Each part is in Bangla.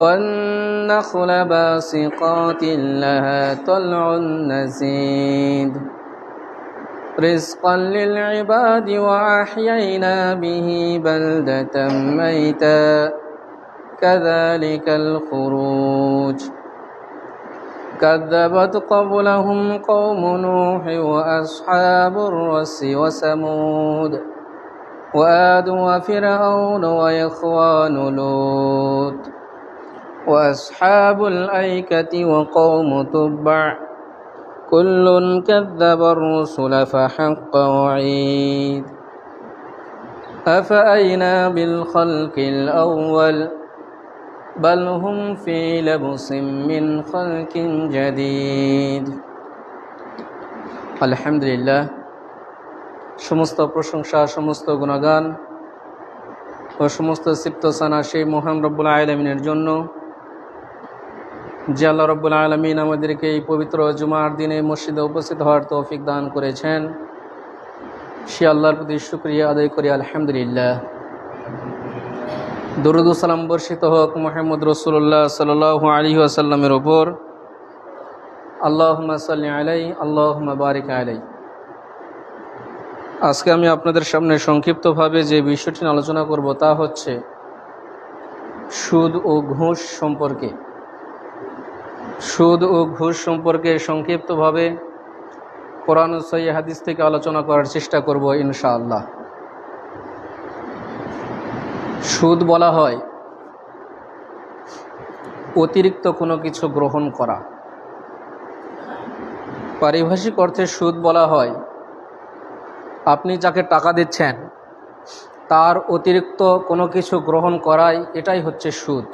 والنخل باسقات لها طلع نضيد رزقا للعباد وأحيينا به بلدة ميتا كذلك الخروج كذبت قبلهم قوم نوح وأصحاب الرس وثمود وعاد وفرعون وإخوان لوط وأصحاب الأيكة وقوم تبع كل كذب الرسل فحق وعيد أفأينا بالخلق الأول بل هم في لبس من خلق جديد الحمد لله সমস্ত প্রশংসা সমস্ত গুণগান ও সমস্ত সিফত সানা সেই মহান রব্বুল আলামিনের জন্য যে আল্লাহ রব্বুল আলামিন আমাদেরকে এই পবিত্র জুমার দিনে মসজিদে উপস্থিত হওয়ার তৌফিক দান করেছেন সে আল্লাহর প্রতি শুকরিয়া আদায় করি আলহামদুলিল্লাহ। দরুদ ও সালাম বর্ষিত হোক মুহাম্মদ রাসূলুল্লাহ সাল্লাল্লাহু আলাইহি ওয়াসাল্লামের উপর। আল্লাহুম্মা সাল্লি আলাইহি আল্লাহুম্মা বারিক আলাইহি। আজকে আমি আপনাদের সামনে সংক্ষিপ্তভাবে যে বিষয়টি আলোচনা করব তা হচ্ছে সুদ ও ঘুষ সম্পর্কে। সুদ ও ঘুষ সম্পর্কে সংক্ষিপ্তভাবে কোরআন ও সহিহ হাদিস থেকে আলোচনা করার চেষ্টা করব ইনশাআল্লাহ। সুদ বলা হয় অতিরিক্ত কোনো কিছু গ্রহণ করা। পারিভাষিক অর্থে সুদ বলা হয় আপনি যাকে টাকা দিচ্ছেন তার অতিরিক্ত কোনো কিছু গ্রহণ করাই, এটাই হচ্ছে সুদ।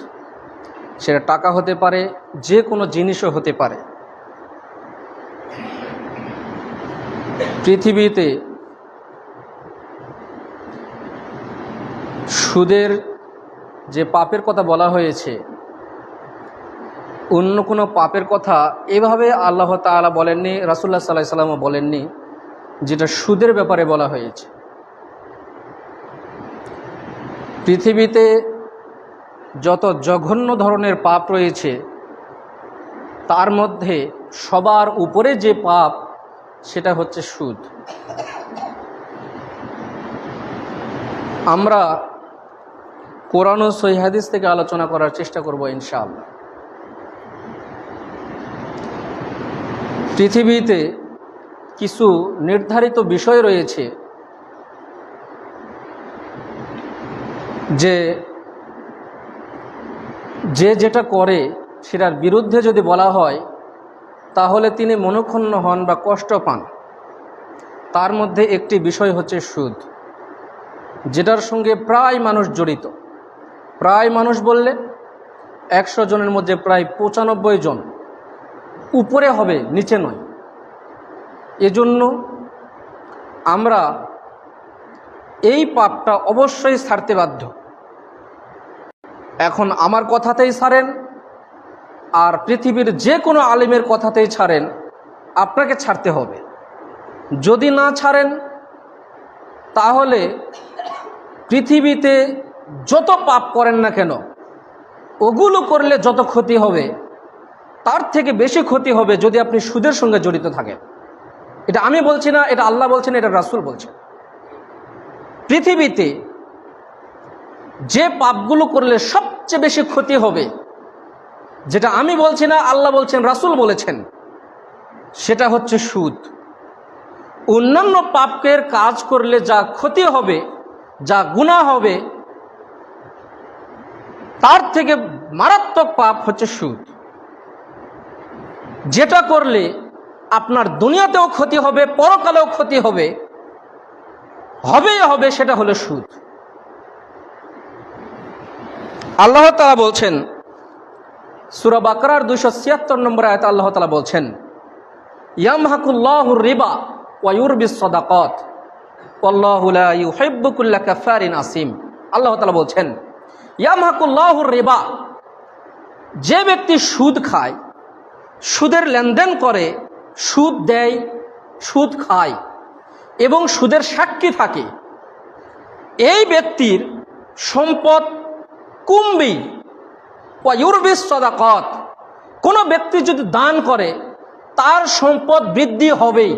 সেটা টাকা হতে পারে, যে কোনো জিনিসও হতে পারে। পৃথিবীতে সুদের যে পাপের কথা বলা হয়েছে, অন্য কোনো পাপের কথা এভাবে আল্লাহ তাআলা বলেননি, রাসূলুল্লাহ সাল্লাল্লাহু আলাইহি ওয়াসাল্লামও বলেননি, যেটা সুদের ব্যাপারে বলা হয়েছে। পৃথিবীতে যত জঘন্য ধরনের পাপ রয়েছে তার মধ্যে সবার উপরে যে পাপ সেটা হচ্ছে সুদ। আমরা কোরআন ও সহিহ হাদিস থেকে আলোচনা করার চেষ্টা করব ইনশাআল্লাহ। পৃথিবীতে কিছু নির্ধারিত বিষয় রয়েছে যে যেটা করে সেটার বিরুদ্ধে যদি বলা হয় তাহলে তিনি মনঃক্ষুণ্ণ হন বা কষ্ট পান। তার মধ্যে একটি বিষয় হচ্ছে সুদ, যেটার সঙ্গে প্রায় মানুষ জড়িত। প্রায় মানুষ বললে 100 জনের মধ্যে প্রায় 95 জন উপরে হবে, নিচে নয়। এজন্য আমরা এই পাপটা অবশ্যই ছাড়তে বাধ্য। এখন আমার কথাতেই ছাড়েন আর পৃথিবীর যে কোনো আলেমের কথাতেই ছাড়েন, আপনাকে ছাড়তে হবে। যদি না ছাড়েন তাহলে পৃথিবীতে যত পাপ করেন না কেন, ওগুলো করলে যত ক্ষতি হবে তার থেকে বেশি ক্ষতি হবে যদি আপনি সুদের সঙ্গে জড়িত থাকেন। এটা আমি বলছি না, এটা আল্লাহ বলছেন, এটা রাসূল বলছেন। পৃথিবীতে যে পাপগুলো করলে সবচেয়ে বেশি ক্ষতি হবে, যেটা আমি বলছি না, আল্লাহ বলছেন, রাসূল বলেছেন, সেটা হচ্ছে সুদ। অন্যান্য পাপের কাজ করলে যা ক্ষতি হবে, যা গুনাহ হবে, তার থেকে মারাত্মক পাপ হচ্ছে সুদ। যেটা করলে আপনার দুনিয়াতেও ক্ষতি হবে, পরকালেও ক্ষতি হবে, হবেই হবে, সেটা হলো সুদ। আল্লাহ তাআলা বলছেন সূরা বাকারার 276 নম্বর আয়াতে আল্লাহ তাআলা বলছেন, ইয়ামহাকুল্লাহুর রিবা ওয়া ইউরবিস সাদাকাত ওয়াল্লাহু লা ইউহিব্বু কুল্লা কাফারিন আসিম। আল্লাহ তাআলা বলছেন ইয়ামহাকুল্লাহুর রিবা, যে ব্যক্তি সুদ খায়, সুদের লেনদেন করে, সুদ দেয়, সুদ খায় এবং সুদের সাক্ষী থাকে, এই ব্যক্তির সম্পদ কমবেই, ওয়া ইউরবিস সাদাকাত, কোনো ব্যক্তি যদি দান করে তার সম্পদ বৃদ্ধি হবেই।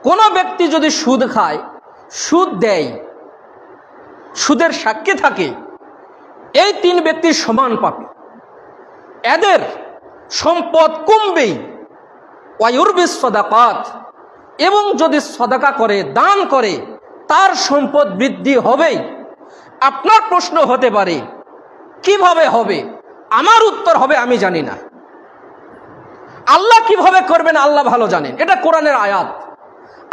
কোনো ব্যক্তি যদি সুদ খায়, সুদ দেয়, সুদের সাক্ষী থাকে, এই তিন ব্যক্তি সমান পাবে, এদের সম্পদ কমবেই। ওয়া ইউরবিস সাদাকাত, এবং যদি সাদাকা করে, দান করে, তার সম্পদ বৃদ্ধি হবেই। আপনার প্রশ্ন হতে পারে কিভাবে হবে? আমার উত্তর হবে আমি জানি না। আল্লাহ কিভাবে করবেন আল্লাহ ভালো জানেন, এটা কোরআনের আয়াত।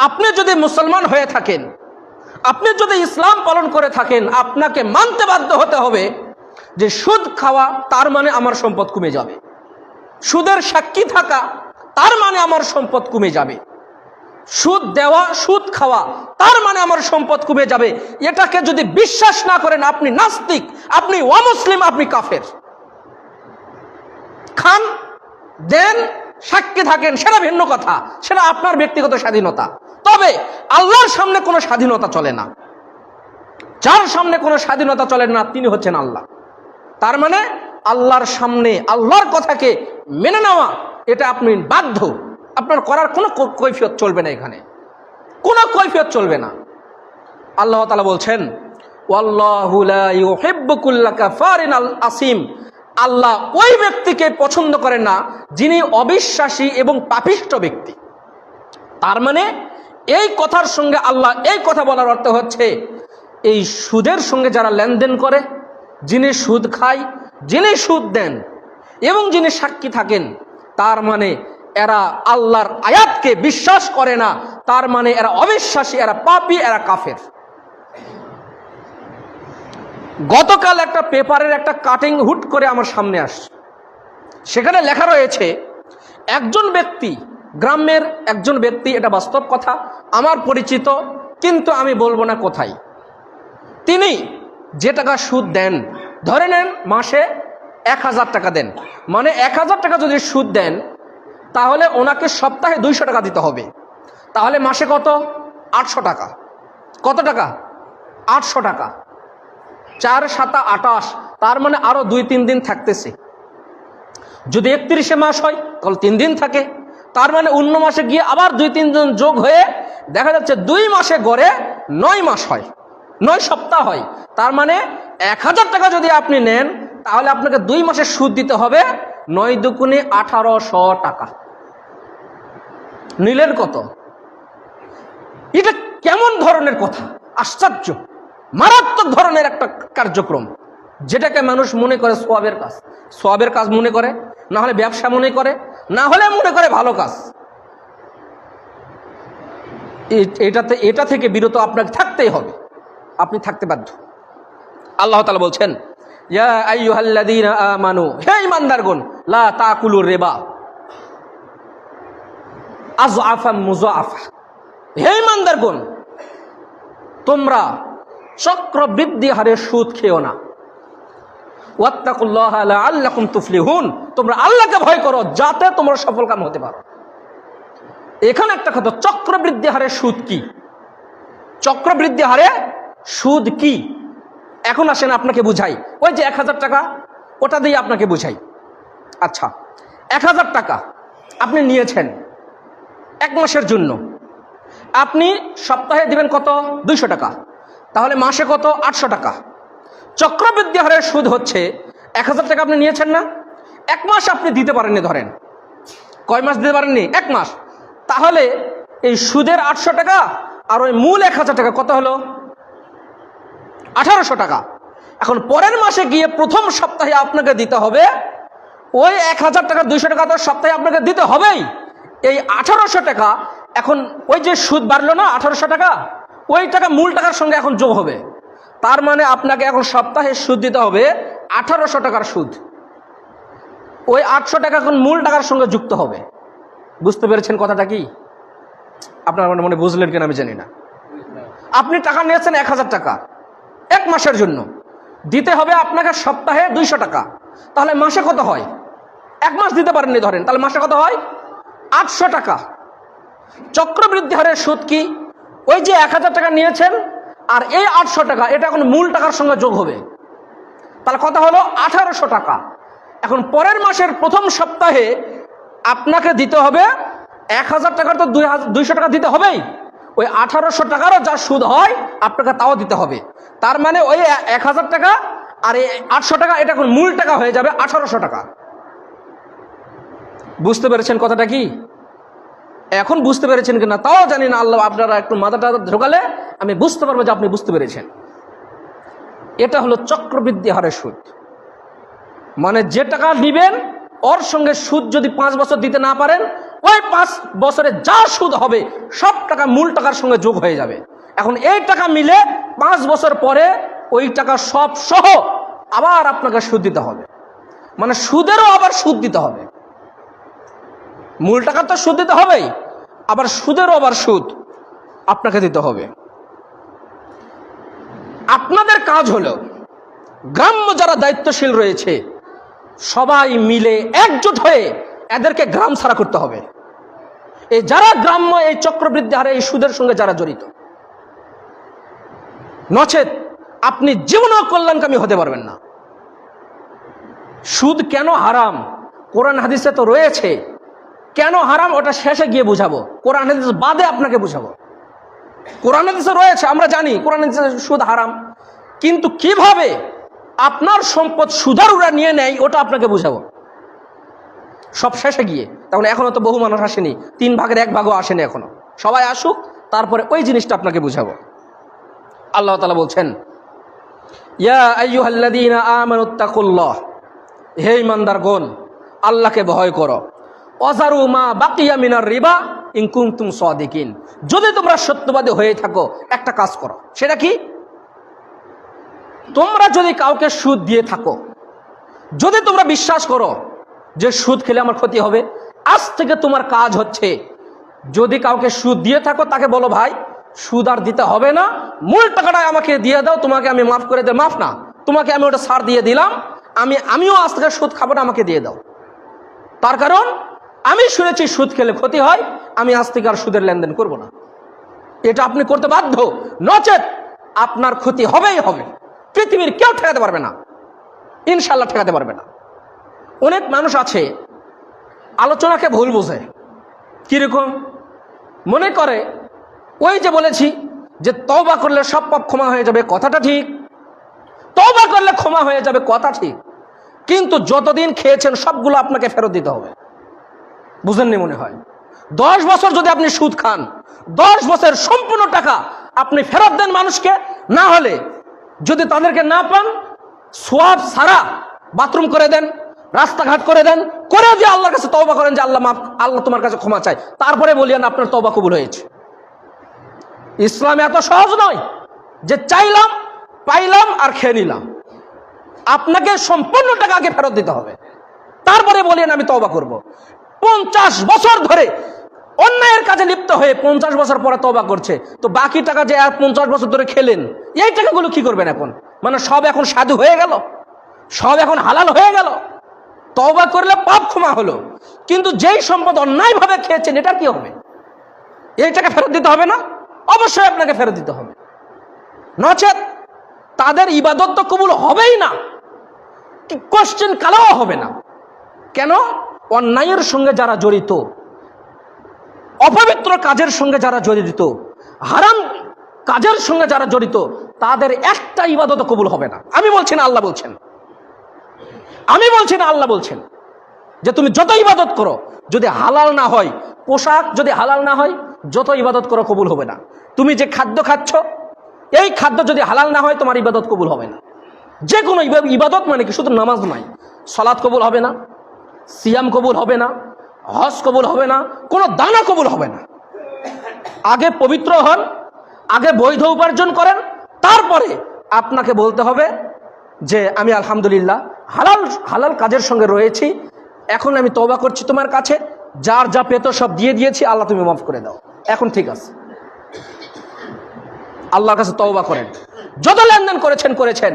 আপনি যদি মুসলমান হয়ে থাকেন, আপনি যদি ইসলাম পালন করে থাকেন, আপনাকে মানতে বাধ্য হতে হবে যে সুদ খাওয়া তার মানে আমার সম্পদ কমে যাবে, সুদের সাক্ষী থাকা তার মানে আমার সম্পদ কমে যাবে, সুদ দেওয়া, সুদ খাওয়া তার মানে আমার সম্পদ কমে যাবে। এটাকে যদি বিশ্বাস না করেন আপনি নাস্তিক, আপনি অমুসলিম, আপনি কাফের। খান, দেন, সাক্ষী থাকেন, সেটা ভিন্ন কথা, সেটা আপনার ব্যক্তিগত স্বাধীনতা। তবে আল্লাহর সামনে কোনো স্বাধীনতা চলে না। যার সামনে কোনো স্বাধীনতা চলে না তিনি হচ্ছেন আল্লাহ। তার মানে আল্লাহর সামনে আল্লাহর কথাকে মেনে নেওয়া এটা আপনি বাধ্য, আপনার করার কোনো কৈফিয়ত চলবে না, এখানে কোনো কৈফিয়ত চলবে না। আল্লাহ তাআলা বলছেন ওয়াল্লাহু লা ইউহিব্বু কুল্লা কাফারিন আসিম, আল্লাহ ওই ব্যক্তিকে পছন্দ করেন না যিনি অবিশ্বাসী এবং পাপিষ্ঠ ব্যক্তি। তার মানে এই কথার সঙ্গে আল্লাহ এই কথা বলার অর্থ হচ্ছে এই সুদের সঙ্গে যারা লেনদেন করে, যিনি সুদ খায়, যিনি সুদ দেন এবং যিনি সাক্ষী থাকেন, তার মানে এরা আল্লাহর আয়াতকে বিশ্বাস করে না, তার মানে এরা অবিশ্বাসী, এরা পাপী, এরা কাফের। গতকাল একটা পেপারের একটা কাটিং হুট করে আমার সামনে আসছে, সেখানে লেখা রয়েছে একজন ব্যক্তি, গ্রামের একজন ব্যক্তি, এটা বাস্তব কথা, আমার পরিচিত, কিন্তু আমি বলবো না কোথায়, তিনি যে টাকা সুদ দেন, ধরে নেন মাসে 1000 টাকা দেন, মানে 1000 টাকা যদি সুদ দেন তাহলে ওনাকে সপ্তাহে 200 টাকা দিতে হবে, তাহলে মাসে কত? 800 টাকা। কত টাকা? 800 টাকা। 4 7 28, তার মানে আরো 2-3 দিন থাকতেছে। যদি 31 মাস হয় তাহলে 3 দিন থাকে, তার মানে অন্য মাসে গিয়ে আবার 2-3 দিন যোগ হয়ে দেখা যাচ্ছে 2 মাসে গড়ে 9 মাস হয়, 9 সপ্তাহ হয়। তার মানে 1000 টাকা যদি আপনি নেন তাহলে আপনাকে 2 মাসের সুদ দিতে হবে 9 দুগুণে 1800 টাকা। নিলেন কত? এটা কেমন ধরনের কথা? আশ্চর্য, মারাত্মক ধরনের একটা কার্যক্রম, যেটাকে মানুষ মনে করে সওয়াবের কাজ, সওয়াবের কাজ মনে করে, না হলে ব্যবসা মনে করে, না হলে মনে করে ভালো কাজ। এটা থেকে বিরত আপনাকে থাকতেই হবে, আপনি থাকতে বাধ্য। আল্লাহ তাআলা বলছেন ইয়া আইয়ুহাল্লাযীনা আমানু, হে ঈমানদারগণ, লা তাকুলুর রিবা আযআফা মুযাআফা, হে ঈমানদারগণ তোমরা চক্রবৃদ্ধি হারে সুদ খেও না। ওয়াত্তাকুল্লাহা লাআল্লাকুম তুফলিহুন, তোমরা আল্লাহকে ভয় করো যাতে তোমরা সফল কাম হতে পারো। এখানে একটা কথা, চক্রবৃদ্ধি হারে সুদ কি? চক্রবৃদ্ধি হারে সুদ কি? এখন আসেন আপনাকে বুঝাই। ওই যে 1000 টাকা, ওটা দিয়ে আপনাকে বুঝাই। আচ্ছা, 1000 টাকা আপনি নিয়েছেন 1 মাসের জন্য, আপনি সপ্তাহে দিবেন কত? 200 টাকা, তাহলে মাসে কত? 800 টাকা। চক্রবৃদ্ধি হারের সুদ হচ্ছে 1000 টাকা আপনি নিয়েছেন না, 1 মাস আপনি দিতে পারেননি, ধরেন কয় মাস দিতে পারেননি? 1 মাস। তাহলে এই সুদের 800 টাকা আর ওই মূল 1000 টাকা কত হলো? 1800 টাকা। এখন পরের মাসে গিয়ে প্রথম সপ্তাহে আপনাকে দিতে হবে ওই 1000 টাকা, 200 টাকা তো সপ্তাহে আপনাকে দিতে হবেই। এই 1800 টাকা এখন ওই যে সুদ বাড়লো না 1800 টাকা, ওই টাকা মূল টাকার সঙ্গে এখন যোগ হবে। তার মানে আপনাকে এখন সপ্তাহে সুদ দিতে হবে 1800 টাকার সুদ। ওই 800 টাকা এখন মূল টাকার সঙ্গে যুক্ত হবে। বুঝতে পেরেছেন কথাটা কি? আপনার মনে বুঝলেন কিনা আমি জানি না। আপনি টাকা নিয়েছেন 1000 টাকা 1 মাসের জন্য, দিতে হবে আপনাকে সপ্তাহে 200 টাকা, তাহলে মাসে কত হয়? 1 মাস দিতে পারেননি ধরেন, তাহলে মাসে কত হয়? 800 টাকা। চক্রবৃদ্ধি হারের সুদ কি? ওই যে 1000 টাকা নিয়েছেন আর এই 800 টাকা, এটা এখন মূল টাকার সঙ্গে যোগ হবে, তাহলে কত হলো? 1800 টাকা। এখন পরের মাসের প্রথম সপ্তাহে আপনাকে দিতে হবে 1000 টাকার তো 200 টাকা দিতে হবেই, ওই 1800 টাকারও যা সুদ হয় আপনাকে তাও দিতে হবে। তার মানে ওই 1000 টাকা আর এই 800 টাকা, এটা এখন মূল টাকা হয়ে যাবে 1800 টাকা। বুঝতে পেরেছেন কথাটা কি? এখন বুঝতে পেরেছেন কিনা তাও জানি না, আল্লাহ আপনারা একটু মাথাটা ঢোকালে আমি বুঝতে পারবো যে আপনি বুঝতে পেরেছেন। এটা হলো চক্রবৃদ্ধি হারে সুদ। মানে যে টাকা দিবেন ওর সঙ্গে সুদ যদি 5 বছর দিতে না পারেন, ওই 5 বছরে যা সুদ হবে সব টাকা মূল টাকার সঙ্গে যোগ হয়ে যাবে। এখন এই টাকা মিলে 5 বছর পরে ওই টাকা সব সহ আবার আপনাকে সুদ দিতে হবে। মানে সুদেরও আবার সুদ দিতে হবে। মূল টাকা তো সুদ দিতে হবেই, আবার সুদেরও আবার সুদ আপনাকে দিতে হবে। আপনাদের কাজ হলো গ্রাম্য যারা দায়িত্বশীল রয়েছে সবাই মিলে একজোট হয়ে এদেরকে গ্রাম ছাড়া করতে হবে। এই যারা গ্রাম্য এই চক্রবৃদ্ধি হারে এই সুদের সঙ্গে যারা জড়িত, নচেত আপনি জীবনেও কল্যাণকামী হতে পারবেন না। সুদ কেন হারাম কোরআন হাদিসে তো রয়েছে, কেন হারাম ওটা শেষে গিয়ে বুঝাবো, কোরআন হাদিস বাদে আপনাকে বুঝাবো। কোরআন হাদিসে রয়েছে, আমরা জানি কোরআন হাদিসে সুদ হারাম, কিন্তু কিভাবে আপনার সম্পদ সুদারুরা নিয়ে নেয় ওটা আপনাকে বুঝাবো সব শেষে গিয়ে। তখন এখনো তো বহু মানুষ আসেনি, 3 ভাগের 1 ভাগও আসেনি এখনো। সবাই আসুক, তারপরে ওই জিনিসটা আপনাকে বুঝাবো। আল্লাহ তাআলা বলছেন, ইয়া আইয়ুহাল্লাযীনা আমানুত্তাকুল্লাহ, হে ঈমানদারগণ আল্লাহকে ভয় করো। ওয়াজারু মা বাকিয়া মিনার রিবা ইন কুনতুম সাদিকিন, যদি তোমরা সত্যবাদী হয়ে থাকো একটা কাজ করো। সেটা কি? তোমরা যদি কাউকে সুদ দিয়ে থাকো, যদি তোমরা বিশ্বাস করো যে সুদ খেলে আমার ক্ষতি হবে, আজ থেকে তোমার কাজ হচ্ছে যদি কাউকে সুদ দিয়ে থাকো তাকে বলো, ভাই সুদ আর দিতে হবে না, মূল টাকাটা আমাকে দিয়ে দাও, তোমাকে আমি মাফ করে দেব। মাফ না, তোমাকে আমি ওটা ছাড় দিয়ে দিলাম, আমিও আজ থেকে সুদ খাবো না, আমাকে দিয়ে দাও। তার কারণ আমি শুনেছি সুদ খেলে ক্ষতি হয়, আমি আজ থেকে আর সুদের লেনদেন করব না। এটা আপনি করতে বাধ্য, নচেত আপনার ক্ষতি হবেই হবে। পৃথিবীর কেউ ঠেকাতে পারবে না, ইনশাল্লাহ ঠেকাতে পারবে না। অনেক মানুষ আছে আলোচনাকে ভুল বোঝে। কিরকম? মনে করে ওই যে বলেছি যে তওবা করলে সব পাপ ক্ষমা হয়ে যাবে, কথাটা ঠিক। তওবা করলে ক্ষমা হয়ে যাবে, কথা ঠিক, কিন্তু যতদিন খেয়েছেন সবগুলো আপনাকে ফেরত দিতে হবে। বুঝেননি মনে হয়? 10 বছর যদি আপনি সুদ খান, 10 বছর সম্পূর্ণ টাকা আপনি ফেরত দেন মানুষকে, না হলে যদি তাদেরকে না পান সোয়াব সারা বাথরুম করে দেন, রাস্তাঘাট করে দেন, করে দিয়ে আল্লাহর কাছে তওবা করেন যে আল্লাহ মাফ, আল্লাহ তোমার কাছে ক্ষমা চাই, তারপরে বলিয়েন আপনার তওবা কবুল হয়েছে। ইসলাম এত সহজ নয় যে চাইলাম পাইলাম আর খেয়ে নিলাম। আপনাকে সম্পূর্ণ টাকা আগে ফেরত দিতে হবে, তারপরে বলিয়েন আমি তওবা করব। 50 বছর ধরে অন্যায়ের কাজে লিপ্ত হয়ে 50 বছর পরে তওবা করছে, তো বাকি টাকা যে 50 বছর ধরে খেলেন এই টাকাগুলো কি করবেন এখন? মানে সব এখন সাধু হয়ে গেল, সব এখন হালাল হয়ে গেল। তওবা করলে পাপ ক্ষমা হলো, কিন্তু যেই সম্পদ অন্যায়ভাবে খেয়েছেন এটা কি হবে? এই টাকা ফেরত দিতে হবে না? অবশ্যই আপনাকে ফেরত দিতে হবে, নচেত তাদের ইবাদত তো কবুল হবেই না, কোশ্চেন কালাও হবে না। কেন? অন্যায়ের সঙ্গে যারা জড়িত, অপবিত্র কাজের সঙ্গে যারা জড়িত, হারাম কাজের সঙ্গে যারা জড়িত, তাদের একটা ইবাদত কবুল হবে না। আমি বলছি না, আল্লাহ বলছেন। আমি বলছি না, আল্লাহ বলছেন যে তুমি যত ইবাদত করো যদি হালাল না হয়, পোশাক যদি হালাল না হয়, যত ইবাদত করো কবুল হবে না। তুমি যে খাদ্য খাচ্ছ এই খাদ্য যদি হালাল না হয় তোমার ইবাদত কবুল হবে না। যে কোনো ইবাদত মানে কি শুধু নামাজ নয়, সালাত কবুল হবে না, সিয়াম কবুল হবে না, হজ কবুল হবে না, কোনো দানা কবুল হবে না। আগে পবিত্র হন, আগে বৈধ উপার্জন করেন, তারপরে আপনাকে বলতে হবে যে আমি আলহামদুলিল্লাহ হালাল কাজের সঙ্গে রয়েছি, এখন আমি তওবা করছি তোমার কাছে, যার যা পেত সব দিয়ে দিয়েছি, আল্লাহ তুমি মাফ করে দাও, এখন ঠিক আছে। আল্লাহর কাছে তওবা করেন। যত লেনদেন করেছেন।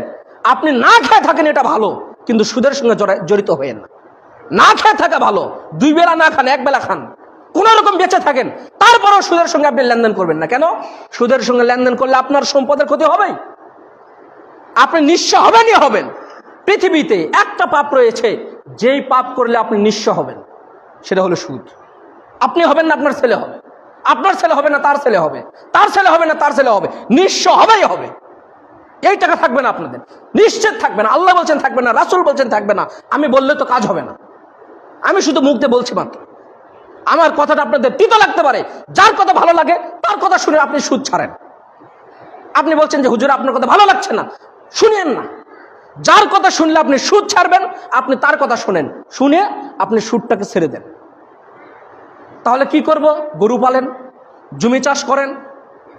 আপনি না খেয়ে থাকেন এটা ভালো, কিন্তু সুদের সঙ্গে জড়িত হয়েন না। না খেয়ে থাকা ভালো, 2 বেলা না খান, 1 বেলা খান, কোন রকম বেঁচে থাকেন, তারপরেও সুদের সঙ্গে আপনি লেনদেন করবেন না। কেন? সুদের সঙ্গে লেনদেন করলে আপনার সম্পদের ক্ষতি হবেই, আপনি নিঃস্ব হবেনই হবেন। পৃথিবীতে একটা পাপ রয়েছে যেই পাপ করলে আপনি নিঃস্ব হবেন সেটা হলো সুদ। আপনি হবেন না, আপনার ছেলে হবে, আপনার ছেলে হবে না তার ছেলে হবে, তার ছেলে হবে না তার ছেলে হবে, নিঃস্ব হবেই হবে। এই টাকা থাকবে না আপনাদের, নিশ্চিত থাকবে না। আল্লাহ বলছেন থাকবে না, রাসূল বলছেন থাকবে না। আমি বললে তো কাজ হবে না, আমি শুধু মুখ দিয়ে বলছি মাত্র। আমার কথাটা আপনাদের তিতো লাগতে পারে, যার কথা ভালো লাগে তার কথা শুনে আপনি সুদ ছাড়েন। আপনি বলছেন যে হুজুর আপনার কথা ভালো লাগছে না, শুনেন না। যার কথা শুনলে আপনি সুদ ছাড়বেন, আপনি তার কথা শুনেন, শুনে আপনি সুদটাকে ছেড়ে দেন। তাহলে কি করব? গরু পালেন, জমি চাষ করেন,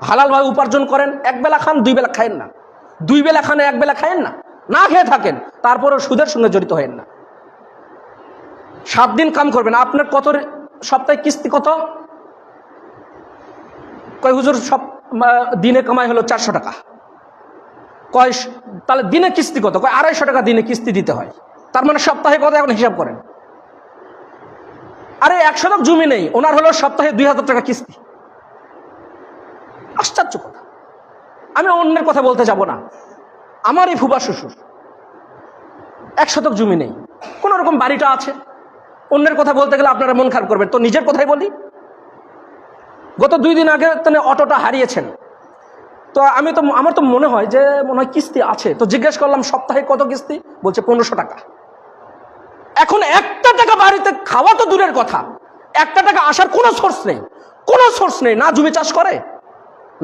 হালালভাবে উপার্জন করেন, একবেলা খান, দুই বেলা খায়েন না, দুই বেলা খান একবেলা খায়েন না, না খেয়ে থাকেন, তারপরেও সুদের সঙ্গে জড়িত হয়েন না। 7 দিন কাম করবেন, আপনার কত সপ্তাহে কিস্তি কত? কয় হুজুর সব দিনে কামাই হলো 400 টাকা। কয় তাহলে দিনে কিস্তি কত? কয় 250 টাকা দিনে কিস্তি দিতে হয়। তার মানে সপ্তাহে কত? এখন হিসাব করেন। আরে 1 শতক জমি নেই, ওনার হলো সপ্তাহে 2000 টাকা কিস্তি। আশ্চর্য কথা। আমি অন্যের কথা বলতে যাব না, আমার এই ফুফা শ্বশুর 1 শতক জমি নেই, কোন রকম বাড়িটা আছে। অন্যের কথা বলতে গেলে আপনারা মন খারাপ করবেন, তো নিজের কথাই বলি। গত 2 দিন আগে তিনি অটোটা হারিয়েছেন, তো আমার তো মনে হয় যে মনে হয় কিস্তি আছে, তো জিজ্ঞেস করলাম সপ্তাহে কত কিস্তি? বলছে 1500 টাকা। এখন 1টা টাকা বাড়িতে খাওয়া তো দূরের কথা, 1টা টাকা আসার কোনো সোর্স নেই, কোনো সোর্স নেই। না জমি চাষ করে,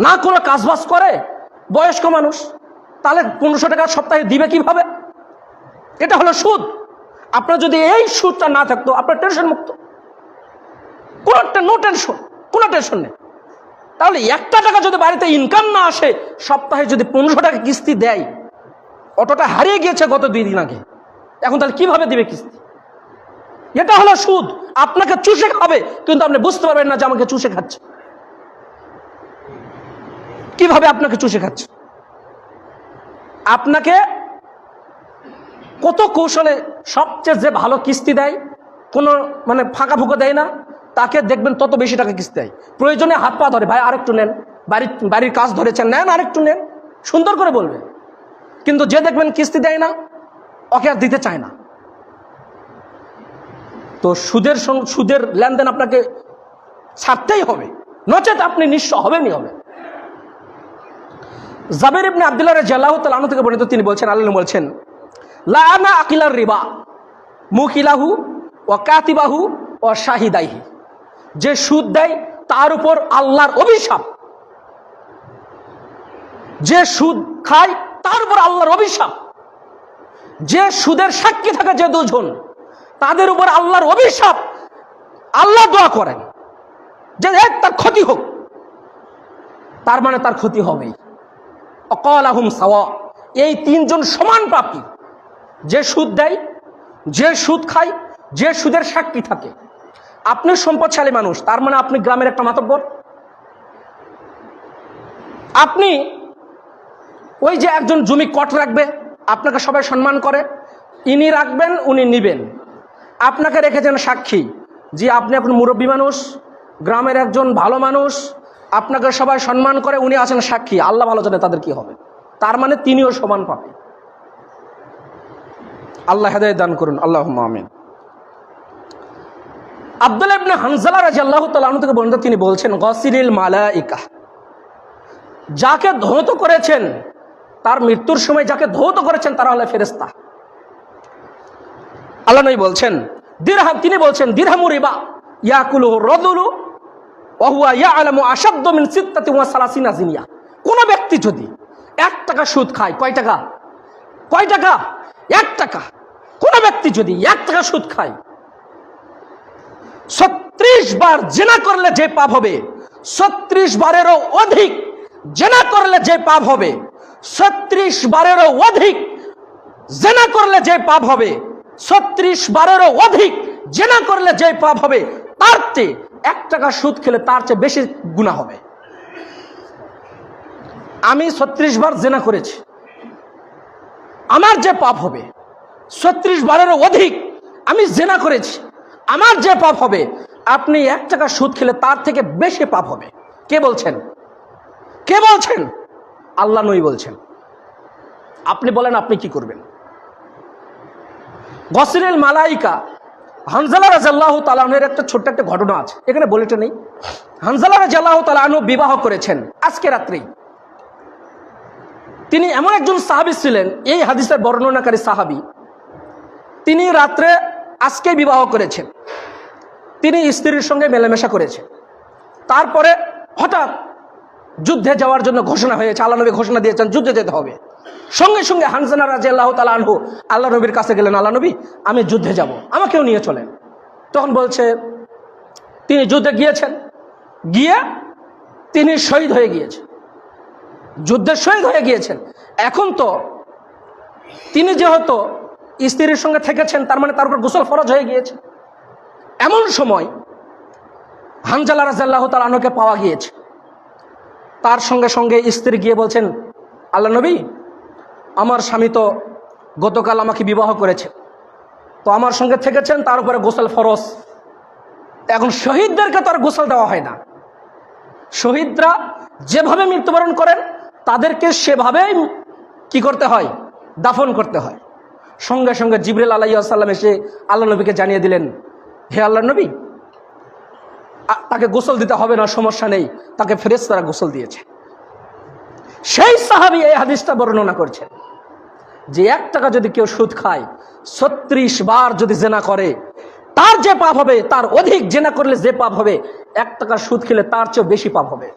না কোনো কাজবাজ করে, বয়স্ক মানুষ। তাহলে 1500 টাকা সপ্তাহে দিবে কিভাবে? এটা হলো সুদ। আপনার যদি এই সুদটা না থাকতো, আপনার টেনশন মুক্ত, নো টেনশন, কোনো টেনশন নেই। তাহলে 1টা টাকা যদি বাড়িতে ইনকাম না আসে, সপ্তাহে যদি 1500 টাকা কিস্তি দেয়, অটোটা হারিয়ে গিয়েছে গত 2 দিন আগে, এখন তাহলে কিভাবে দিবে কিস্তি? এটা হলো সুদ। আপনাকে চুষে খাবে, কিন্তু আপনি বুঝতে পারবেন না যে আমাকে চুষে খাচ্ছে। কিভাবে আপনাকে চুষে খাচ্ছে? আপনাকে কত কৌশলে, সবচেয়ে যে ভালো কিস্তি দেয়, কোনো মানে ফাঁকা ফুঁকা দেয় না, তাকে দেখবেন তত বেশি টাকা কিস্তি দেয়। প্রয়োজনে হাত পা ধরে, ভাই আরেকটু নেন, বাড়ির কাজ ধরেছেন, নেন আরেকটু নেন, সুন্দর করে বলবে। কিন্তু যে দেখবেন কিস্তি দেয় না, ওকে আর দিতে চায় না। তো সুদের লেনদেন আপনাকে ছাড়তেই হবে, নচেত আপনি নিঃস্ব হবেনই হবে। জাবের ইবনে আব্দুল্লাহ রাদিয়াল্লাহু তাআলা আনহু থেকে বর্ণিত, তিনি বলছেন, আল্লাহ বলছেন, লাআনা আকিলার রিবা মুকিলাহু ওয়া কাতিবাহু ওয়া শাহিদাইহি। যে সুদ দেয় তার উপর আল্লাহর অভিশাপ, যে সুদ খায় তার উপর আল্লাহর অভিশাপ, যে সুদের সাক্ষী থাকে যে 2 জন, তাদের উপর আল্লাহর অভিশাপ। আল্লাহ দোয়া করেন যে তার ক্ষতি হোক, তার মানে তার ক্ষতি হবেই। অকালাহুম সাওয়া, এই 3 জন সমান পাপী। যে সুদ দেয়, যে সুদ খায়, যে সুদের সাক্ষী থাকে। আপনি সম্পদশালী মানুষ, তার মানে আপনি গ্রামের একটা মাতব্বর। আপনি ওই যে একজন জমি কট রাখবে, আপনাকে সবাই সম্মান করে, ইনি রাখবেন, উনি নিবেন, আপনাকে রেখেছেন সাক্ষী, যে আপনি এখন মুরব্বী মানুষ, গ্রামের একজন ভালো মানুষ, আপনাকে সবাই সম্মান করে, উনি আছেন সাক্ষী। আল্লাহ ভালো জানে তাদের কি হবে। তার মানে তিনিও সমান পাবে। আল্লাহ হেদায়েত দান করুন, আল্লাহুম্মা আমিন। আব্দুল্লাহ ইবনে হানজালা রাদিয়াল্লাহু তাআলা আনহু থেকে বর্ণিত, তিনি বলছেন, গাসিলিল মালাইকা, যাকে ধৌত করেছেন, তার মৃত্যুর সময় যাকে ধৌত করেছেন তারা হলো ফেরেশতা। আল্লাহ নবী বলছেন, দিরহাম, তিনি বলছেন, দিরহামু রিবা ইয়াকুলুহু রাজুলু ওয়া হুয়া ইয়ালামু আশাদ্দু মিন 36 জিনিয়া। কোন ব্যক্তি যদি 1 টাকা সুদ খায়, কয় টাকা? 1 টাকা। কোন ব্যক্তি যদি 1 টাকা সুদ খায়, 36 বার জিনা করলে যে পাপ হবে, 36 বারেরও অধিক জিনা করলে যে পাপ হবে, 36 বারেরও অধিক জিনা করলে যে পাপ হবে, 36 বারেরও অধিক জিনা করলে যে পাপ হবে, তার চেয়ে 1 টাকা সুদ খেলে তার চেয়ে বেশি গুনাহ হবে। আমি 36 বার জিনা করেছি, আমার যে পাপ হবে, 36 বারেরও অধিক আমি জিনা করেছি, আমার যে পাপ হবে, আপনি 1 টাকা সুদ খেলে তার থেকে বেশি পাপ হবে। কে বলছেন? কে বলছেন? আল্লাহ নবী বলছেন। আপনি বলেন আপনি কি করবেন? গসিলেল মালাইকা, হানজালা রাদিয়াল্লাহু তাআলা আনহুর একটা ছোট্ট একটা ঘটনা আছে, এখানে বলেটা নেই। হানজালা রাদিয়াল্লাহু তাআলা আনহু বিবাহ করেছেন আজকে রাত্রেই। তিনি এমন একজন সাহাবী ছিলেন, এই হাদিসের বর্ণনাকারী সাহাবী, তিনি রাত্রে আজকে বিবাহ করেছেন। তিনি স্ত্রীর সঙ্গে মেলামেশা করেছেন। তারপরে হঠাৎ যুদ্ধে যাওয়ার জন্য ঘোষণা হয়েছে, আল্লাহ নবী ঘোষণা দিয়েছেন যুদ্ধে যেতে হবে। সঙ্গে সঙ্গে হানজালা রাদিয়াল্লাহু তাআলা আনহু আল্লাহ নবীর কাছে গেলেন, আল্লাহ নবী আমি যুদ্ধে যাব, আমাকেও নিয়ে চলেন। তখন বলছে তিনি যুদ্ধে গিয়েছেন, গিয়ে তিনি শহীদ হয়ে গিয়েছেন, যুদ্ধে শহীদ হয়ে গিয়েছেন। এখন তো তিনি যেহেতু স্ত্রীর সঙ্গে থেকেছেন, তার মানে তার উপর গোসল ফরজ হয়ে গিয়েছে। এমন সময় হানজালা রাদিয়াল্লাহু তাআলা আনহুকে পাওয়া গিয়েছে। তার সঙ্গে সঙ্গে স্ত্রী গিয়ে বলছেন, আল্লাহ নবী আমার স্বামী তো গতকাল আমাকে বিবাহ করেছে, তো আমার সঙ্গে থেকেছেন, তার উপরে গোসল ফরজ। এখন শহীদদেরকে তো আর গোসল দেওয়া হয় না, শহীদরা যেভাবে মৃত্যুবরণ করেন তাদেরকে সেভাবেই কি করতে হয়, দাফন করতে হয়। সঙ্গে সঙ্গে জিবরিল আলাইহিস সালাম এসে আল্লাহ নবীকে জানিয়ে দিলেন, হে আল্লাহ নবী তাকে গোসল দিতে হবে না, সমস্যা নেই, তাকে ফেরেশতারা গোসল দিয়েছে। সেই সাহাবী এই হাদিসটা বর্ণনা করছেন যে 1 টাকা যদি কেউ সুদ খায়, 36 বার যদি জেনা করে তার যে পাপ হবে তার অধিক, জেনা করলে যে পাপ হবে 1 টাকা সুদ খেলে তার চেয়ে বেশি পাপ হবে।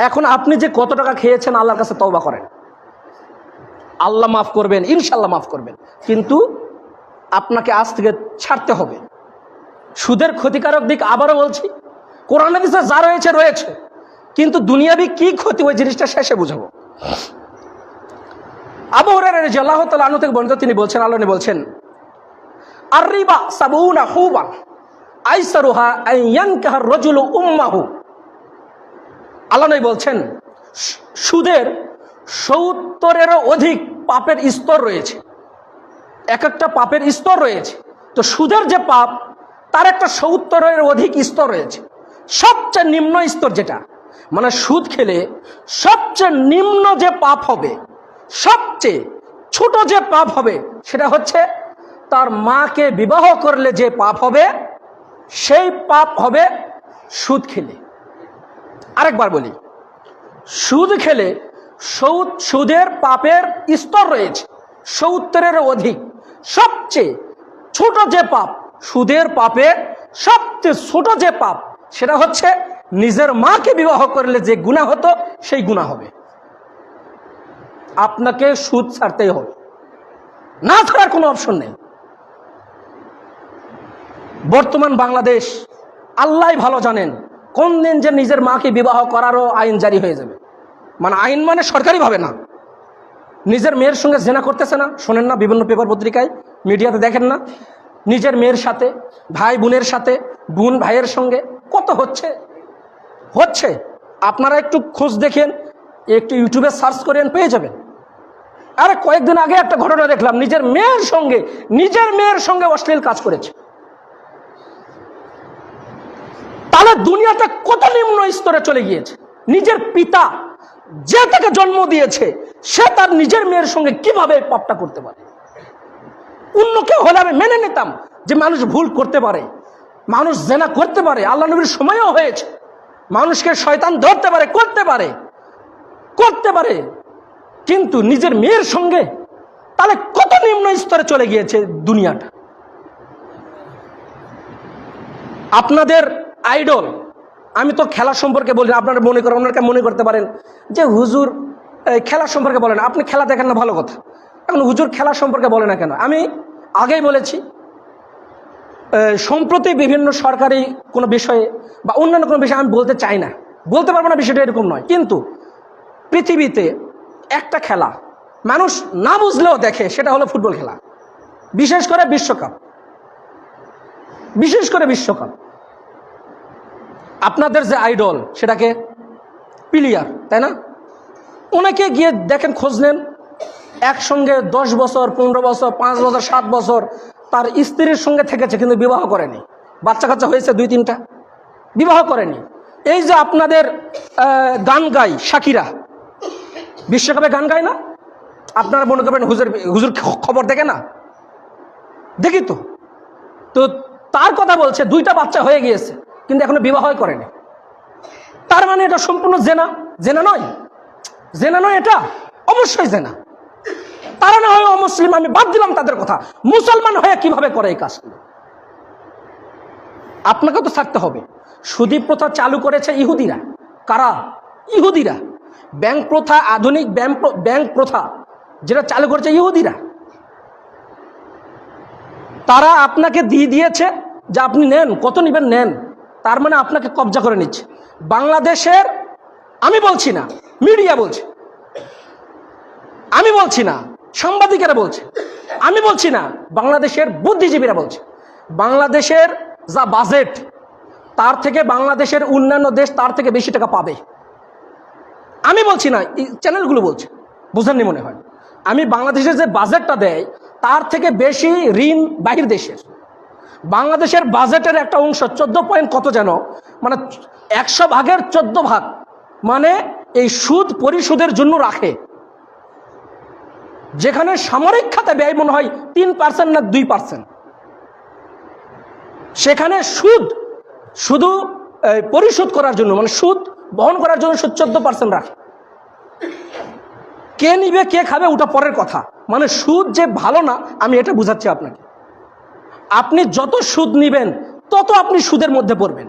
এখন আপনি যে কত টাকা খেয়েছেন আল্লাহর কাছে তওবা করেন, আল্লাহ মাফ করবেন, ইনশাল্লাহ মাফ করবেন, কিন্তু আপনাকে আজ থেকে ছাড়তে হবে। সুদের ক্ষতিকারক দিক আবারও বলছি, কোরআন হাদিসে যা রয়েছে রয়েছে, কিন্তু দুনিয়াবি কি ক্ষতি ওই জিনিসটা শেষে বুঝাবো। আবু হুরায়রা রাদিয়াল্লাহু তাআলা আনহু থেকে বর্ণিত, তিনি বলছেন, আল্লাহ নবী বলছেন, আর রিবা সাবউনা হুবান আইসারুহা আন ইয়ানকাহা রাজুলু উম্মাহু। আল্লাহ নবী বলছেন সুদের 70-এরও অধিক পাপের স্তর রয়েছে, এক একটা পাপের স্তর রয়েছে। তো সুদের যে পাপ তার একটা 70-এর অধিক স্তর রয়েছে। সবচেয়ে নিম্ন স্তর যেটা, মানে সুদ খেলে সবচেয়ে নিম্ন যে পাপ হবে, সবচেয়ে ছোট যে পাপ হবে, সেটা হচ্ছে তার মাকে বিবাহ করলে যে পাপ হবে সেই পাপ হবে সুদ খেলে। আরেকবার বলি, সুদ খেলে সুদের পাপের স্তর রয়েছে 70-এর অধিক। সবচেয়ে ছোট যে পাপ, সুদের পাপের সবচেয়ে ছোট যে পাপ, সেটা হচ্ছে নিজের মাকে বিবাহ করলে যে গুনাহ হতো সেই গুনাহ হবে। আপনাকে সুদ ছাড়তেই হবে, না ছাড়ার কোনো অপশন নেই। বর্তমান বাংলাদেশ আল্লাহ ভালো জানেন কোন দিন যে নিজের মাকে বিবাহ করারও আইন জারি হয়ে যাবে। মানে আইন মানে সরকারিভাবে না, নিজের মেয়ের সঙ্গে জেনা করতেছে না, শোনেন না বিভিন্ন পেপার পত্রিকায়, মিডিয়াতে দেখেন না, নিজের মেয়ের সাথে, ভাই বোনের সাথে, বোন ভাইয়ের সঙ্গে কত হচ্ছে। আপনারা একটু খোঁজ দেখেন, একটু ইউটিউবে সার্চ করেন, পেয়ে যাবেন। আরে কয়েকদিন আগে একটা ঘটনা দেখলাম, নিজের মেয়ের সঙ্গে অশ্লীল কাজ করেছে। তাহলে দুনিয়াতে কত নিম্ন স্তরে চলে গিয়েছে। নিজের পিতা যে তাকে জন্ম দিয়েছে সে তার নিজের মেয়ের সঙ্গে কিভাবে পাপটা করতে পারে। অন্য কেউ হলে আমি মেনে নিতাম যে মানুষ ভুল করতে পারে, মানুষ জেনা করতে পারে, আল্লাহ নবীর সময়ও হয়েছে, মানুষকে শয়তান ধরতে পারে, করতে পারে, কিন্তু নিজের মেয়ের সঙ্গে, তাহলে কত নিম্ন স্তরে চলে গিয়েছে দুনিয়াটা। আপনাদের আইডল, আমি তো খেলা সম্পর্কে বলি, আপনারা মনে করতে পারেন যে হুজুর খেলা সম্পর্কে বলেন, আপনি খেলা দেখেন না, ভালো কথা, এখন হুজুর খেলা সম্পর্কে বলে না কেন? আমি আগেই বলেছি, সম্প্রতি বিভিন্ন সরকারি কোনো বিষয়ে বা অন্যান্য কোনো বিষয়ে আমি বলতে চাই না, বলতে পারবো না, বিষয়টা এরকম নয়, কিন্তু পৃথিবীতে একটা খেলা মানুষ না বুঝলেও দেখে, সেটা হলো ফুটবল খেলা, বিশেষ করে বিশ্বকাপ। আপনাদের যে আইডল সেটাকে প্লেয়ার, তাই না? অনেকে গিয়ে দেখেন, খোঁজ নেন, একসঙ্গে 10 বছর 15 বছর 5 বছর 7 বছর তার স্ত্রীর সঙ্গে থেকেছে, কিন্তু বিবাহ করেনি, বাচ্চা কাচ্চা হয়েছে 2-3টা, বিবাহ করেনি। এই যে আপনাদের গান গায় শাকিরা, বিশ্বকাপে গান গায় না? আপনারা মনে করবেন হুজুর খবর দেখে না? দেখি তো। তো তার কথা বলছে 2টা বাচ্চা হয়ে গিয়েছে কিন্তু এখনো বিবাহ করেনি। তার মানে এটা সম্পূর্ণ জেনা? জেনা নয়, জেনা নয়, এটা অবশ্যই জেনা। তারা না হয় অমুসলিম, আমি বাদ দিলাম তাদের কথা, মুসলমান হয়ে কিভাবে করে এই কাজগুলো? আপনাকে তো থাকতে হবে। সুদী প্রথা চালু করেছে ইহুদিরা। কারা? ইহুদিরা। ব্যাংক প্রথা, আধুনিক ব্যাংক প্রথা যেটা চালু করেছে ইহুদিরা। তারা আপনাকে দিয়ে দিয়েছে যে আপনি নেন, কত নেবেন নেন, তার মানে আপনাকে কবজা করে নিচ্ছে। বাংলাদেশের, আমি বলছি না, মিডিয়া বলছে, আমি বলছি না, সাংবাদিকেরা বলছে, আমি বলছি না, বাংলাদেশের বুদ্ধিজীবীরা বলছে, বাংলাদেশের যা বাজেট তার থেকে বাংলাদেশের অন্যান্য দেশ তার থেকে বেশি টাকা পাবে। আমি বলছি না, চ্যানেলগুলো বলছে, বুঝেননি মনে হয়। আমি বাংলাদেশের যে বাজেটটা দেয় তার থেকে বেশি ঋণ বাহির দেশের। বাংলাদেশের বাজেটের একটা অংশ 14 পয়েন্ট কত যেন, মানে 100 ভাগের 14 ভাগ মানে এই সুদ পরিশোধের জন্য রাখে। যেখানে সামরিক খাতে ব্যয় মনে হয় 3% না 2%, সেখানে সুদ শুধু পরিশোধ করার জন্য, মানে সুদ বহন করার জন্য 14% রাখে। কে নিবে কে খাবে ওটা পরের কথা, মানে সুদ যে ভালো না আমি এটা বুঝাচ্ছি আপনাকে। আপনি যত সুদ নিবেন তত আপনি সুদের মধ্যে পড়বেন।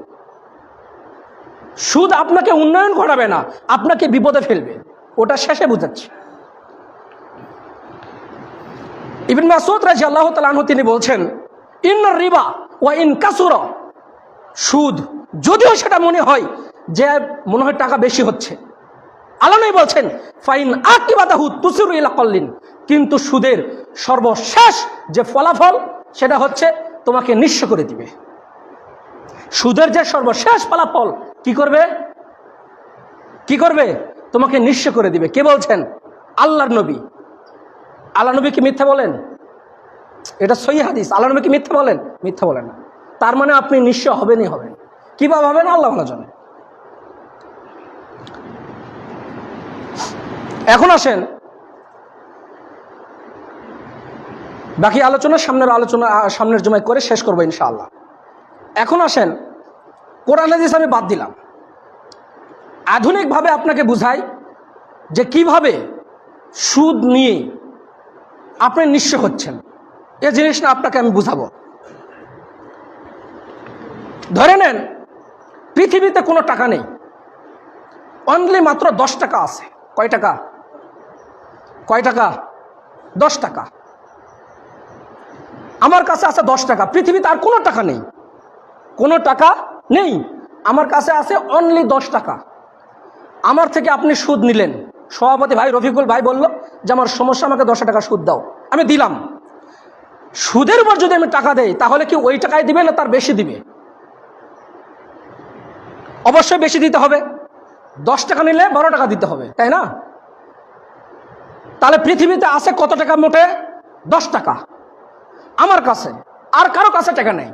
সুদ আপনাকে উন্নয়ন ঘটাবে না, আপনাকে বিপদে ফেলবে, ওটা শেষে বুঝাচ্ছি। ইবনে মাসউদ রাদিয়াল্লাহু তাআলা আনহু তিনি বলছেন, ইন্নার রিবা ওয়া ইন কাসুরা, সুদ যদিও সেটা মনে হয় যে মনে হয় টাকা বেশি হচ্ছে, আল্লাহ নবী বলছেন ফাইন আকিবাতাহু তুসিরু ইলা কল্লিন, কিন্তু সুদের সর্বশেষ যে ফলাফল সেটা হচ্ছে তোমাকে নিঃস্ব করে দিবে। সুদের যে সর্বশেষ ফলাফল কি করবে? কি করবে? তোমাকে নিঃস্ব করে দিবে। কে বলছেন? আল্লাহর নবী। আল্লাহ নবী কি মিথ্যা বলেন? এটা সহিহ হাদিস। আল্লাহ নবী কি মিথ্যা বলেন? মিথ্যা বলেন না। তার মানে আপনি নিঃস্ব হবেনই হবেন। কিভাবে হবেন আল্লাহ ভালো জানে। এখন আসেন বাকি আলোচনা সামনের জমায় করে শেষ করবো ইনশাআল্লাহ। এখন আসেন কোরআন হাদিস আমি বাদ দিলাম, আধুনিকভাবে আপনাকে বুঝাই যে কিভাবে সুদ নিয়ে আপনি নিঃস্ব হচ্ছেন। এই জিনিসটা আপনাকে আমি বুঝাবো। ধরে নেন পৃথিবীতে কোনো টাকা নেই, অনলি মাত্র 10 টাকা আছে। কয় টাকা? কয় টাকা? 10 টাকা। আমার কাছে আছে 10 টাকা, পৃথিবীতে আর কোনো টাকা নেই, কোনো টাকা নেই, আমার কাছে আছে অনলি 10 টাকা। আমার থেকে আপনি সুদ নিলেন, সভাপতি ভাই রফিকুল ভাই বলল যে আমার সমস্যা, আমাকে 10 টাকা সুদ দাও, আমি দিলাম। সুদের উপর যদি আমি টাকা দেই তাহলে কি ওই টাকায় দিবে না তার বেশি দিবে? অবশ্যই বেশি দিতে হবে। 10 টাকা নিলে 12 টাকা দিতে হবে, তাই না? তাহলে পৃথিবীতে আছে কত টাকা? মোটে 10 টাকা আমার কাছে, আর কারো কাছে টাকা নেই।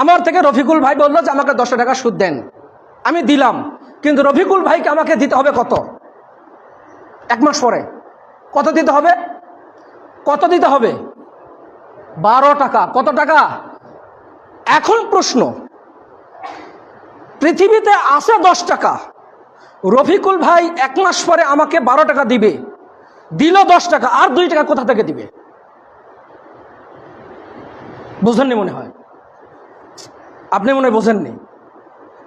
আমার থেকে রফিকুল ভাই বললো যে আমাকে 10 টাকা সুদ দেন, আমি দিলাম, কিন্তু রফিকুল ভাইকে আমাকে দিতে হবে কত? 1 মাস পরে কত দিতে হবে? কত দিতে হবে? 12 টাকা। কত টাকা? এখন প্রশ্ন, পৃথিবীতে আছে 10 টাকা, রফিকুল ভাই 1 মাস পরে আমাকে 12 টাকা দিবে, দিল 10 টাকা, আর 2 টাকা কোথা থেকে দিবে? বুঝেননি মনে হয়, আপনি মনে হয় বোঝেননি।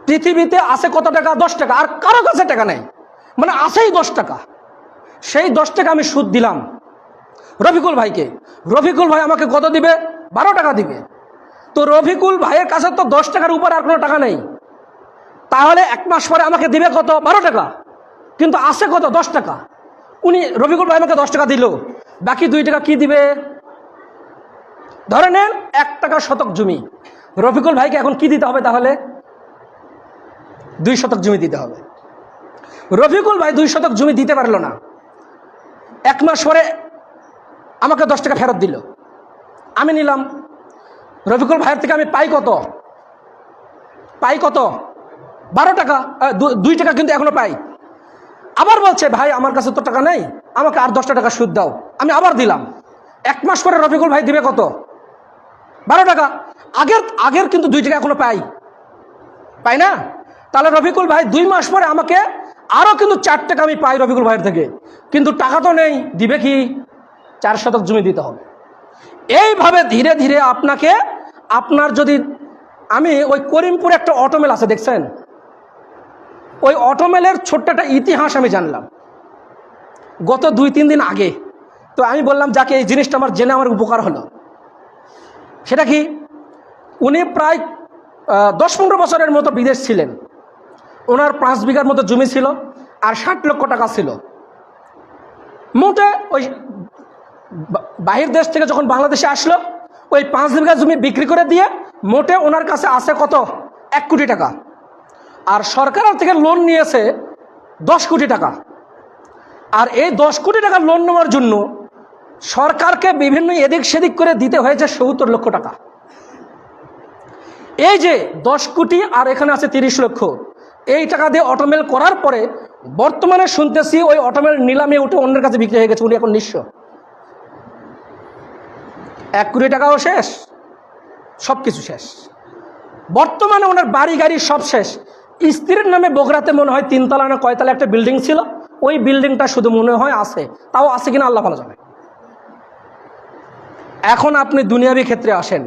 পৃথিবীতে আছে কত টাকা? 10 টাকা, আর কারো কাছে টাকা নেই, মানে আছেই 10 টাকা। সেই 10 টাকা আমি সুদ দিলাম রফিকুল ভাইকে, রফিকুল ভাই আমাকে কত দিবে? 12 টাকা দিবে। তো রফিকুল ভাইয়ের কাছে তো 10 টাকার উপর আর কোনো টাকা নেই, তাহলে 1 মাস পরে আমাকে দিবে কত? 12 টাকা, কিন্তু আছে কত? 10 টাকা। উনি রফিকুল ভাই আমাকে 10 টাকা দিল, বাকি 2 টাকা কি দিবে? ধরে নেন 1 টাকা শতক জমি, রফিকুল ভাইকে এখন কি দিতে হবে? তাহলে 2 শতক জমি দিতে হবে। রফিকুল ভাই 2 শতক জমি দিতে পারলো না, 1 মাস পরে আমাকে 10 টাকা ফেরত দিল, আমি নিলাম। রফিকুল ভাইয়ের থেকে আমি পাই কত? পাই কত? 12 টাকা, 2 টাকা কিন্তু এখনো পাই। আবার বলছে ভাই আমার কাছে তো টাকা নেই, আমাকে আর 10 টাকা সুদ দাও, আমি আবার দিলাম। 1 মাস পরে রফিকুল ভাই দিবে কত? 12 টাকা। আগের কিন্তু 2 টাকা এখনো পাই না? তাহলে রফিকুল ভাই 2 মাস পরে আমাকে আরও কিন্তু 4 টাকা আমি পাই রফিকুল ভাইয়ের থেকে, কিন্তু টাকা তো নেই, দিবে কি? 4 শতক জমি দিতে হবে। এইভাবে ধীরে ধীরে আপনাকে, আপনার যদি, আমি ওই করিমপুরে একটা অটোমেল আছে দেখছেন, ওই অটোমেলের ছোট্ট একটা ইতিহাস আমি জানলাম গত 2-3 দিন আগে। তো আমি বললাম যাকে এই জিনিসটা আমার জেনে আমার উপকার হলো। সেটা কি, উনি প্রায় 10-15 বছরের মতো বিদেশ ছিলেন। ওনার 5 বিঘার মতো জমি ছিল আর 60 লক্ষ টাকা ছিল। মোটে ওই বাহির দেশ থেকে যখন বাংলাদেশে আসলো, ওই 5 বিঘা জমি বিক্রি করে দিয়ে মোটে ওনার কাছে আছে কত? 1 কোটি টাকা। আর সরকারের থেকে লোন নিয়েছে 10 কোটি টাকা। আর এই 10 কোটি টাকা লোন নেওয়ার জন্য সরকারকে বিভিন্ন এদিক সেদিক করে দিতে হয়েছে 70 লক্ষ টাকা। এই যে 10 কোটি আর এখানে আছে 30 লক্ষ, এই টাকা দিয়ে অটোমেল করার পরে বর্তমানে শুনতেছি ওই অটোমেল নিলামে উঠে অন্যের কাছে বিক্রি হয়ে গেছে, উনি এখন নিঃস্ব। 1 কোটি টাকাও শেষ, সব কিছু শেষ। বর্তমানে ওনার বাড়ি গাড়ি সব শেষ। স্ত্রীর নামে বগুড়াতে মনে হয় 3 তলা না কয়তলা একটা বিল্ডিং ছিল, ওই বিল্ডিংটা শুধু মনে হয় আছে, তাও আছে কিনা আল্লাহ ভালো জানে। এখন আপনি দুনিয়াবি ক্ষেত্রে আসেন,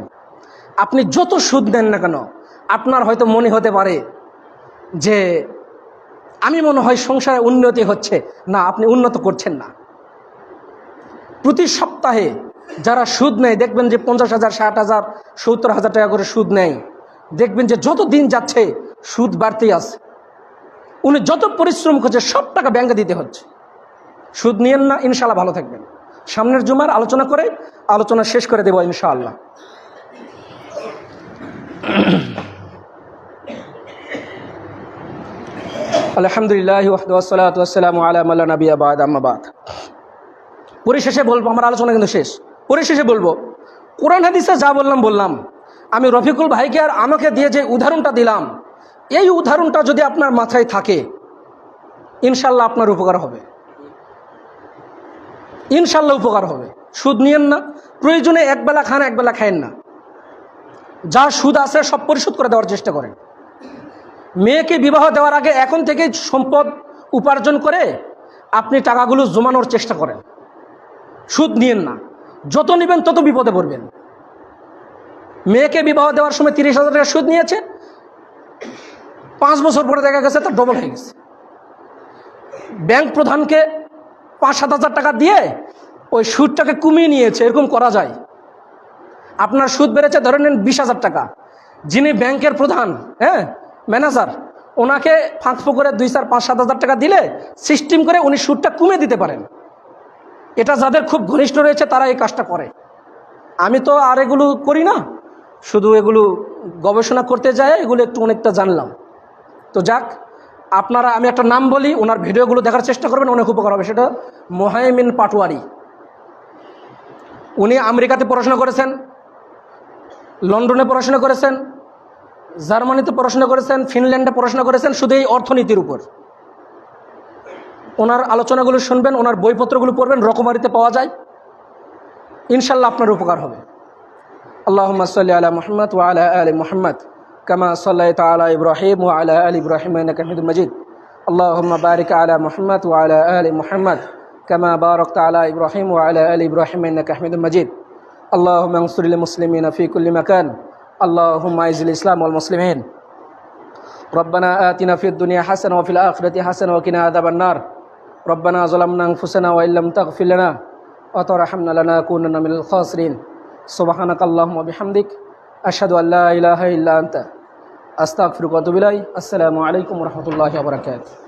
আপনি যত সুদ নেন না কেন, আপনার হয়তো মনে হতে পারে যে আমি মনে হয় সংসারে উন্নতি হচ্ছে, না, আপনি উন্নত করছেন না। প্রতি সপ্তাহে যারা সুদ নেয় দেখবেন যে 50,000, 60,000, 70,000 টাকা করে সুদ নেয়, দেখবেন যে যত দিন যাচ্ছে সুদ বাড়তেই আছে। উনি যত পরিশ্রম করছে সব টাকা ব্যাংকে দিতে হচ্ছে। সুদ নিয়েন না, ইনশাআল্লাহ ভালো থাকবেন। সামনের জুমার আলোচনা শেষ করে দেব ইনশাআল্লাহ। আলহামদুলিল্লাহ ওয়াহদাহু ওয়াসসালাতু ওয়াসসালামু আলা মান লা নাবিয়্যা বা'দ, আম্মা বা'দ। পরিশেষে বলবো, আমার আলোচনা কিন্তু শেষ, পরিশেষে বলবো, কোরআন হাদিসে যা বললাম, আমি রফিকুল ভাইকে আর আমাকে দিয়ে যে উদাহরণটা দিলাম, এই উদাহরণটা যদি আপনার মাথায় থাকে ইনশাল্লাহ আপনার উপকার হবে, ইনশাল্লাহ উপকার হবে। সুদ নিয়েন না, প্রয়োজনে একবেলা খান, একবেলা খায়েন না। যা সুদ আছে সব পরিশোধ করে দেওয়ার চেষ্টা করেন। মেয়েকে বিবাহ দেওয়ার আগে এখন থেকেই সম্পদ উপার্জন করে আপনি টাকাগুলো জমানোর চেষ্টা করেন। সুদ নিয়েন না, যত নেবেন তত বিপদে পড়বেন। মেয়েকে বিবাহ দেওয়ার সময় 30,000 টাকা সুদ নিয়েছে, 5 বছর পরে দেখা গেছে তার ডবল হয়ে গেছে। ব্যাংক প্রধানকে 5-7 হাজার টাকা দিয়ে ওই সুদটাকে কমিয়ে নিয়েছে, এরকম করা যায়। আপনার সুদ বেড়েছে ধরে নেন 20,000 টাকা, যিনি ব্যাংকের প্রধান, ম্যানেজার, ওনাকে ফাঁক করে 2-4-5-7 হাজার টাকা দিলে সিস্টেম করে উনি সুদটা কমিয়ে দিতে পারেন। এটা যাদের খুব ঘনিষ্ঠ রয়েছে তারা এই কাজটা করে। আমি তো আর এগুলো করি না, শুধু এগুলো গবেষণা করতে যায়, এগুলো একটু অনেকটা জানলাম। তো যাক, আপনারা, আমি একটা নাম বলি, ওনার ভিডিওগুলো দেখার চেষ্টা করবেন, অনেক উপকার হবে। সেটা মোহাইমিন পাটোয়ারি। উনি আমেরিকাতে পড়াশোনা করেছেন, লন্ডনে পড়াশোনা করেছেন, জার্মানিতে পড়াশোনা করেছেন, ফিনল্যান্ডে পড়াশোনা করেছেন, শুধু এই অর্থনীতির উপর। ওনার আলোচনাগুলো শুনবেন, ওনার বইপত্রগুলো পড়বেন, রকমারিতে পাওয়া যায়, ইনশাল্লাহ আপনার উপকার হবে। আল্লাহুম্মা সাল্লি আলা মুহাম্মাদ ওয়া আলা আলি মুহাম্মাদ কামা সাল্লাইতা আলা ইব্রাহিম ওয়া আলা আলি ইব্রাহিম ইন্নাকা হামিদুম মাজিদ। আল্লাহুম্মা বারিক আলা মুহাম্মাদ ওয়া আলা আলি মুহাম্মাদ কামা বারাকতা আলা ইব্রাহিম ওয়া আলা আলি ইব্রাহিম ইন্নাকা হামিদুম মাজিদ। আল্লাহুম্মা আনসুরিল মুসলিমিনা ফি কুল্লি মাকান। আল্লাহুম্মা আইজিল ইসলাম ওয়াল মুসলিমিন। রব্বানা আতিনা ফিদ দুনিয়া হাসানাহ ওয়া ফিল আখিরাতি হাসানাহ ওয়া কিনা আযাবান নার। রব্বানা যালামনা আনফুসানা ওয়া ইল্লাম তাগফির লানা ওয়া তারহামনা লানাকুনান্না মিনাল খাসিরিন। সুবহানাকাল্লাহুম্মা ওয়া বিহামদিক আশহাদু আল্লা ইলাহা ইল্লা আনতা আস্তাগফিরুকা ওয়া আতুবু ইলাইক। আসসালামু আলাইকুম ওয়া রাহমাতুল্লাহি ওয়া বারাকাতুহু।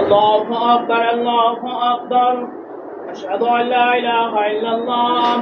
الله أكبر الله أكبر أشهد أن لا إله إلا الله